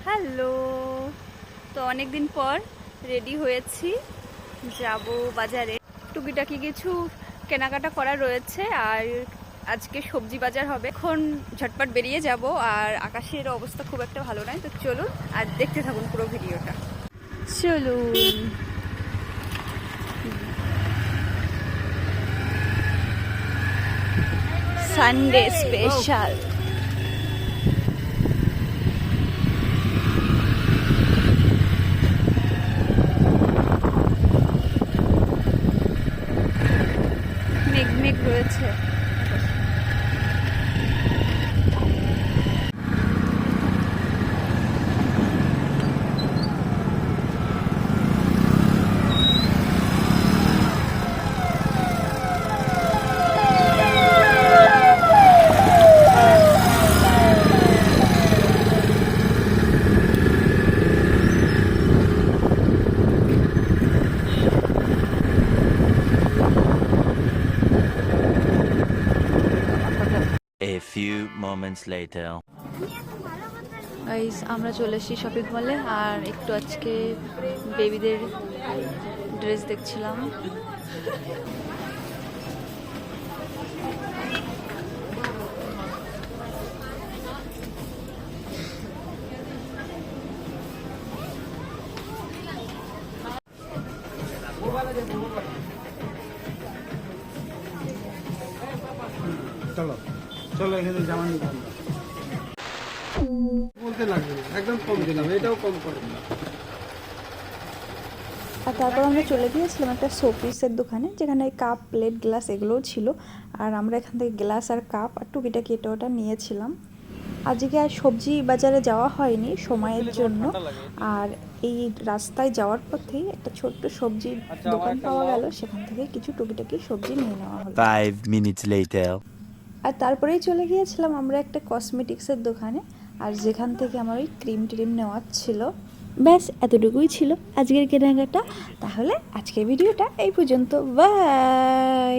Hello, তো অনেক দিন পর রেডি হয়েছি, যাব বাজারে। টুকিটাকি কিছু কেনাকাটা করা রয়েছে, আর আজকে সবজি বাজার হবে। এখন ঝটপট বেরিয়ে যাব, আর আকাশের অবস্থা খুব একটা ভালো নয়, তো চলুন আর দেখতে থাকুন পুরো ভিডিওটা। চলুন। Sunday special. মেঘ মেঘ রয়েছে। A few moments later. Guys, আমরা চলে এসেছি শপিং মলে, আর একটু আজকে বেবিদের ড্রেস দেখছিলাম। চলো চলো এখানে জামা নিতে বলতে লাগবে না, একদম কম দিলাম, এটাও কম করে দিলাম। আর তারপর আমরা চলে গিয়েছিলাম একটা শোপিসের দোকানে, যেখানে কাপ, প্লেট, গ্লাস এগুলোও ছিল। আর আমরা এখান থেকে গ্লাস আর কাপ আর টুকিটাকি এটা ওটা নিয়েছিলাম। আজকে আর সবজি বাজারে যাওয়া হয়নি সময়ের জন্য। আর এই রাস্তায় যাওয়ার পথেই একটা ছোট্ট সবজির দোকান পাওয়া গেল, সেখান থেকে কিছু টুকিটাকি সবজি নিয়ে নেওয়া হলো। 5 minutes later. আর তারপরেই চলে গিয়েছিলাম আমরা একটা কসমেটিক্সের দোকানে, আর যেখান থেকে আমার ওই ক্রিম ট্রিম নেওয়ার ছিল। ব্যাস এতটুকুই ছিল আজকের কেনাকাটা। তাহলে আজকের ভিডিওটা এই পর্যন্ত। বাই।